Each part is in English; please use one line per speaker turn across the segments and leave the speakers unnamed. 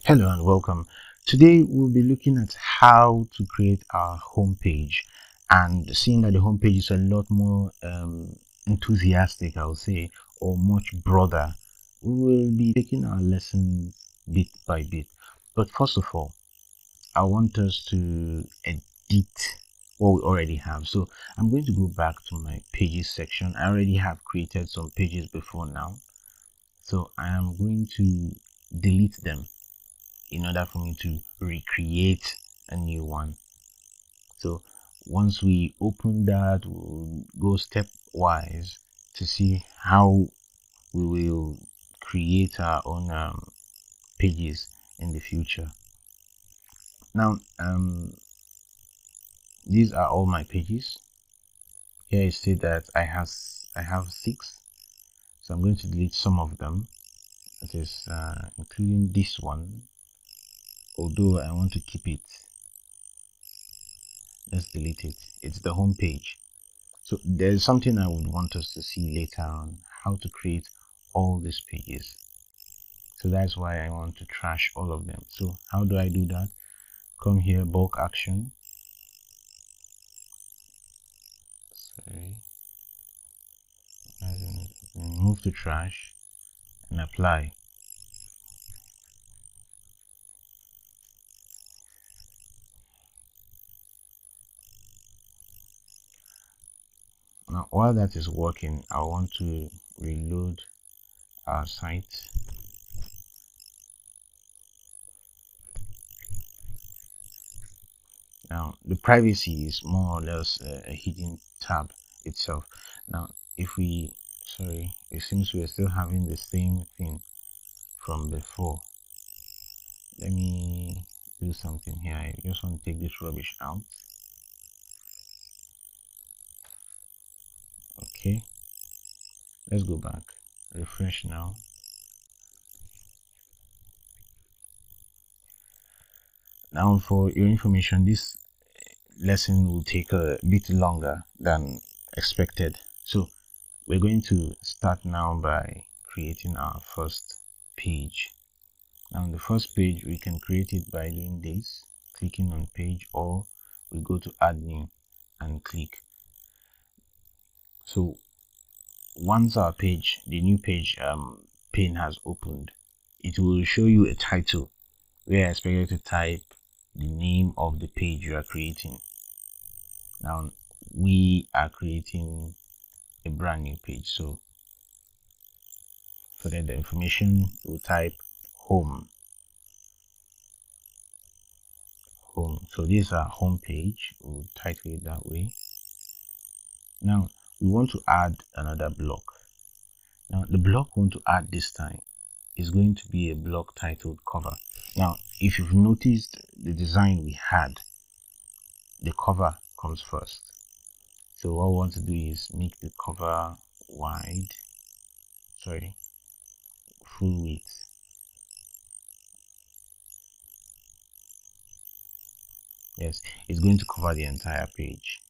Hello and welcome. Today we'll be looking at how to create our home page, and seeing that the home page is a lot more enthusiastic, I would say, or much broader. We will be taking our lessons bit by bit. But first of all, I want us to edit what we already have. So I'm going to go back to my pages section. I already have created some pages before now. So I am going to delete them in order for me to recreate a new one. So once we open that, we'll go stepwise to see how we will create our own pages in the future. Now these are all my pages. Here I say that I have 6, so I'm going to delete some of them. That is including this one, although I want to keep it. Let's delete it. It's the home page. So there's something I would want us to see later on, how to create all these pages. So that's why I want to trash all of them. So how do I do that? Come here, bulk action. Sorry. Move to trash and apply. Now while that is working, I want to reload our site. Now the privacy is more or less a hidden tab itself. Now if we, sorry, it seems we're still having the same thing from before. Let me do something here. I just want to take this rubbish out. Okay, let's go back, refresh now. Now for your information, this lesson will take a bit longer than expected, so we're going to start now by creating our first page. Now on the first page, we can create it by doing this, clicking on page, or we go to add new and click. So once our page, the new page pane has opened, it will show you a title where I expect you to type the name of the page you are creating. Now we are creating a brand new page, so for that the information we'll type home. So this is our home page. We'll title it that way. Now we want to add another block. Now the block we want to add this time is going to be a block titled cover. Now if you've noticed the design we had, the cover comes first. So what we want to do is make the cover full width. Yes, it's going to cover the entire page.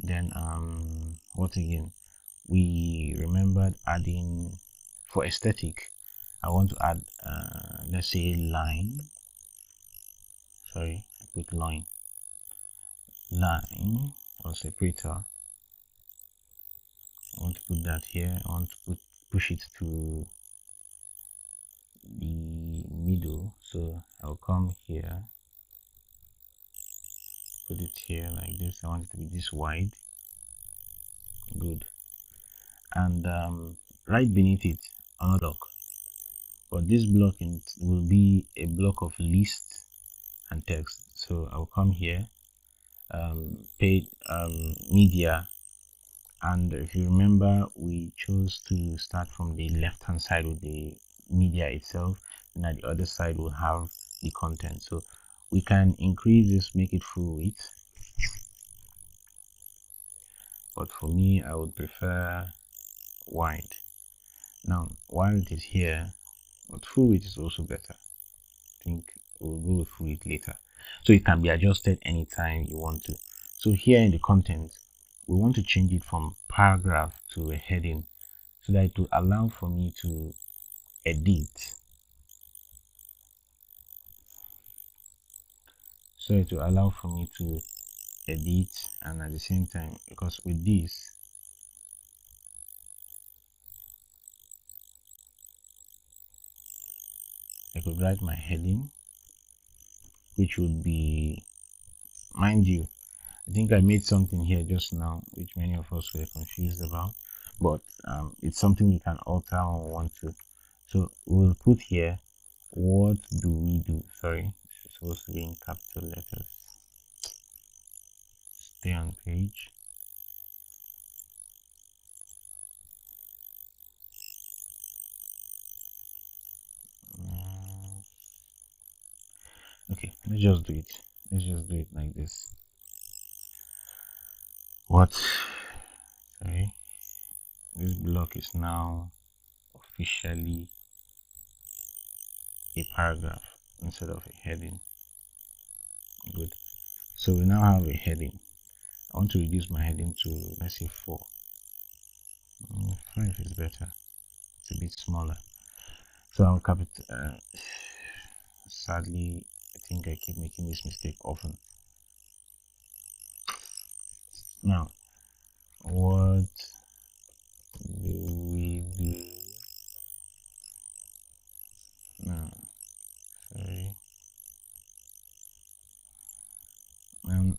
Then what again, we remembered adding, for aesthetic, I want to add let's say line, I put line or separator. I want to put that here. I want to push it to the middle, so I'll come here, put it here like this. I want it to be this wide. Good. And right beneath it, another block, but this block will be a block of list and text. So I'll come here, page media, and if you remember, we chose to start from the left hand side with the media itself, and at the other side we'll have the content. So we can increase this, make it full width, but for me I would prefer wide. Now while it is here, but full width is also better. I think we'll go with full width later, so it can be adjusted anytime you want to. So here in the content, we want to change it from paragraph to a heading, so that it will allow for me to edit so to allow for me to edit, and at the same time, because with this I could write my heading, which would be, mind you, I think I made something here just now which many of us were confused about, but it's something we can alter when we want to. So we'll put here, what do we do? Sorry, it's supposed to be in capital letters. Stay on page. Okay, let's just do it. Let's just do it like this. What? Sorry, this block is now officially a paragraph instead of a heading. Good. So we now have a heading. I want to reduce my heading to, let's say, 4. 5 is better. It's a bit smaller. So I'll cap it. Sadly, I think I keep making this mistake often. Now, what do we do? No, sorry.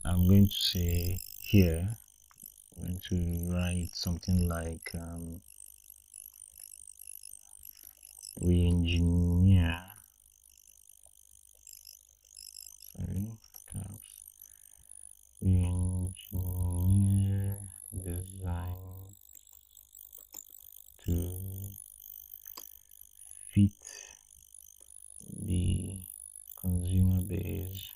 I'm going to say here, I'm going to write something like we engineer, we engineer design to fit the consumer base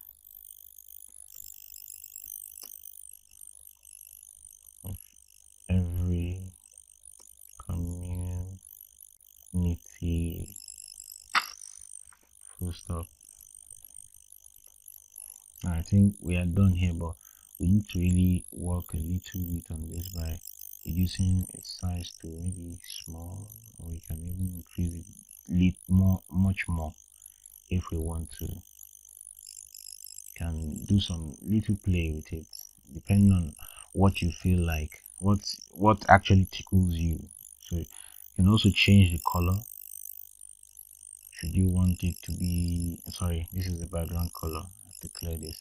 of every community. Full stop. I think we are done here, but we need to really work a little bit on this by reducing its size to maybe small, or we can even increase it much more if we want to. Can do some little play with it depending on what you feel like, what actually tickles you. So you can also change the color. Should you want it to be, sorry, this is the background color. I have to clear this.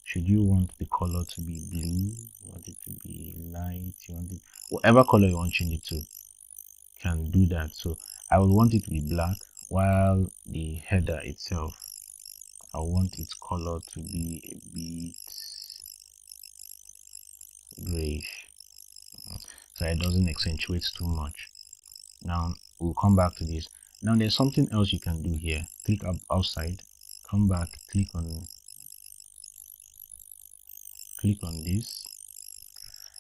Should you want the color to be blue, you want it to be light, you want it, whatever color you want to change it to, can do that. So I would want it to be black, while the header itself, I want its color to be a bit grayish, so it doesn't accentuate too much. Now we'll come back to this. Now there's something else you can do here. Click up outside, come back, click on this.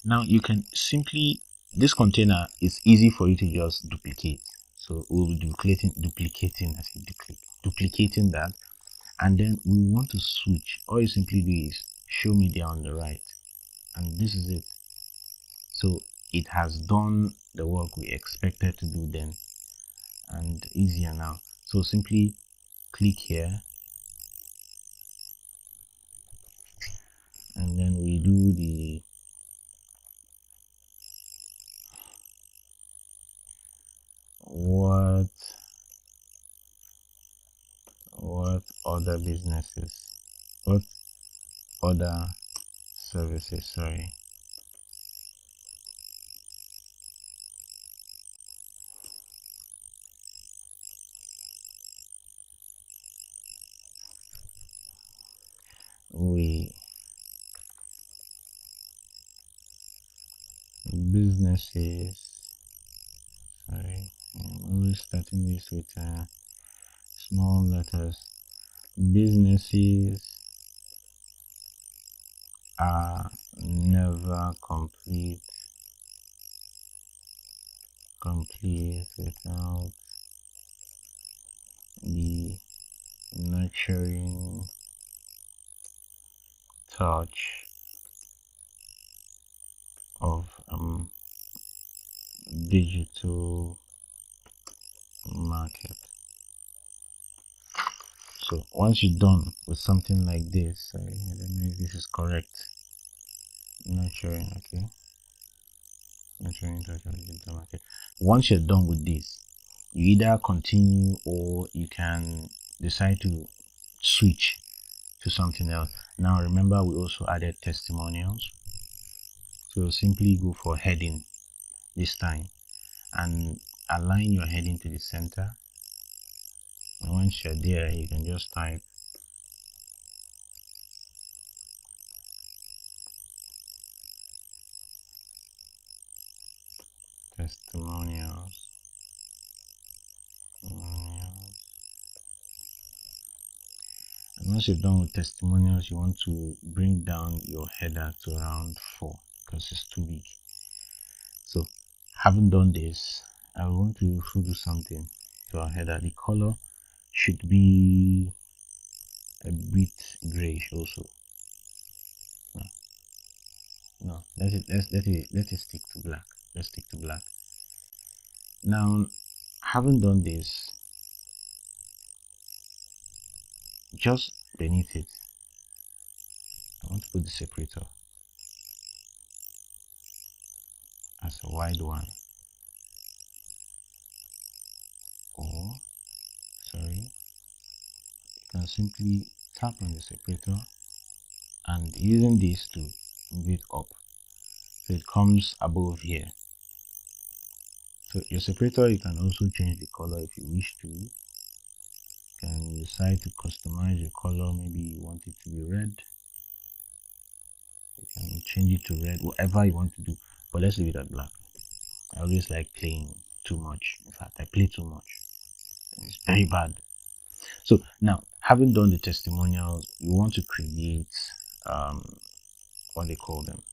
Now you can simply, this container is easy for you to just duplicate. So we'll be duplicating that, and then we want to switch. All you simply do is show media on the right, and this is it. So it has done the work we expected to do then, and easier now. So simply click here, and then we do the what other businesses, what other services, sorry, we businesses, sorry, I'm always starting this with small letters. Businesses are never complete without the nurturing touch of digital market. So once you're done with something like this, I don't know if this is correct. Not showing, okay. Not showing. Okay. Once you're done with this, you either continue or you can decide to switch to something else. Now remember, we also added testimonials, so simply go for heading this time and align your heading to the center. And once you're there, you can just type testimonials. And once you're done with testimonials, you want to bring down your header to around 4 because it's too big. So having done this, I want to also do something to our header. The color should be a bit grayish also. No, let it stick to black. Let's stick to black. Now, having done this, just beneath it, I want to put the separator as a wide one. Or, sorry, you can simply tap on the separator and using this to move it up so it comes above here. So your separator, you can also change the color if you wish to. You can decide to customize your color. Maybe you want it to be red, you can change it to red, whatever you want to do, but let's leave it at black. I always like playing too much. In fact, I play too much. It's very bad. So now, having done the testimonials, you want to create what they call them,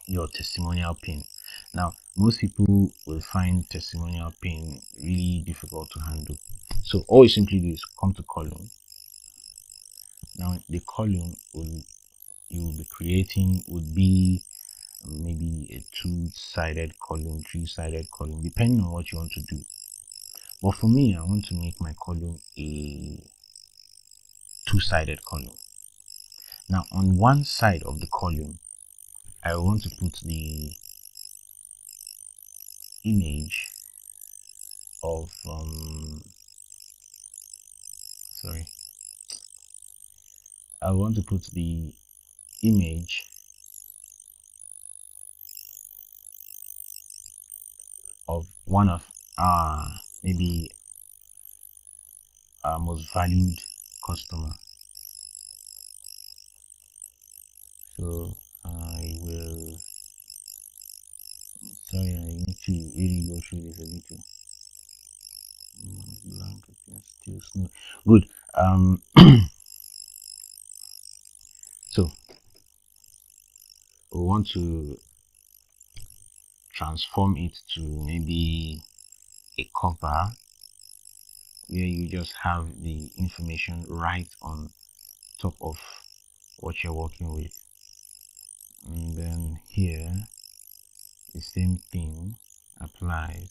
your testimonial pin. Now, most people will find testimonial pin really difficult to handle. So all you simply do is come to column. Now, the column you will be creating would be maybe a 2-sided column, 3-sided column, depending on what you want to do. But for me, I want to make my column a 2-sided column. Now, on one side of the column, I want to put the image of I want to put the image of one of maybe our most valued customer. So I will, sorry, I need to really go through this a little. Blank, still snow. Good. So we want to transform it to maybe a cover where you just have the information right on top of what you're working with, and then here the same thing applies.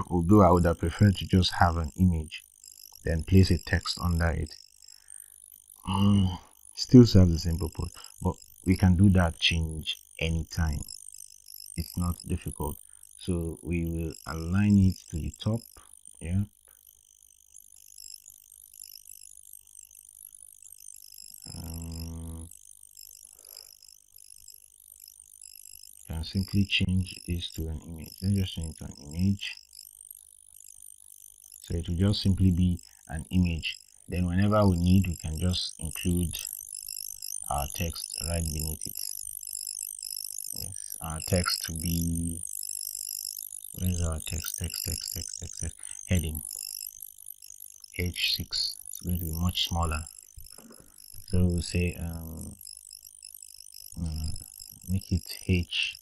Although I would have preferred to just have an image then place a text under it. Still serves the same purpose, but we can do that change anytime. It's not difficult. So we will align it to the top. Yeah. You can simply change this to an image. Let's just change it to an image. So it will just simply be an image. Then whenever we need, we can just include our text right beneath it. Yes, our text to be, where is our text? Text. Heading H6. It's going to be much smaller. So we'll say make it H5.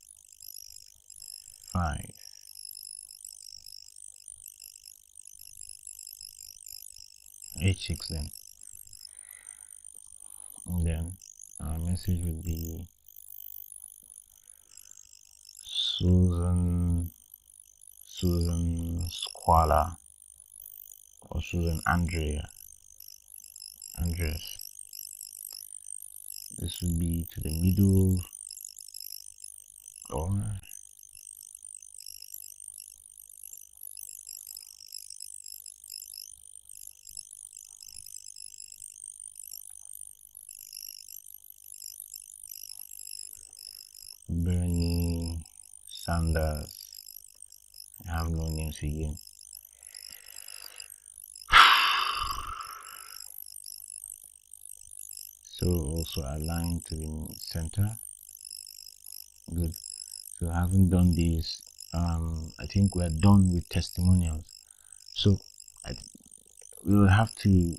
H6 then. And then our message will be Susan Squala or Susan Andreas. This will be to the middle, or Bernie Sanders. I have no names again. So also align to the center. Good. So I haven't done this. I think we're done with testimonials. So we will have to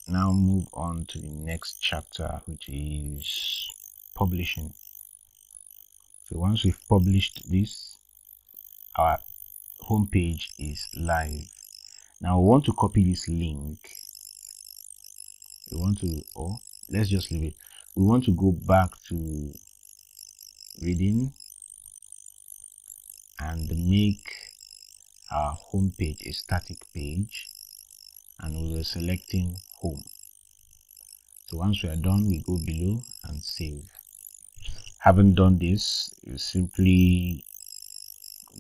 now move on to the next chapter, which is publishing. So once we've published this, our homepage is live. Now we want to copy this link. Let's just leave it. We want to go back to reading and make our homepage a static page, and we were selecting home. So once we are done, we go below and save. Having done this, you simply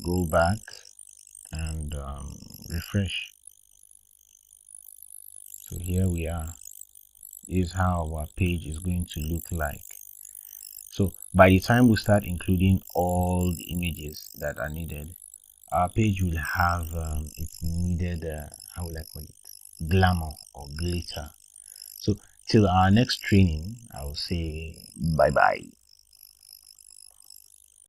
go back and refresh. So here we are. This is how our page is going to look like. So by the time we start including all the images that are needed, our page will have its needed, how will I call it, glamour or glitter. So till our next training, I will say bye bye.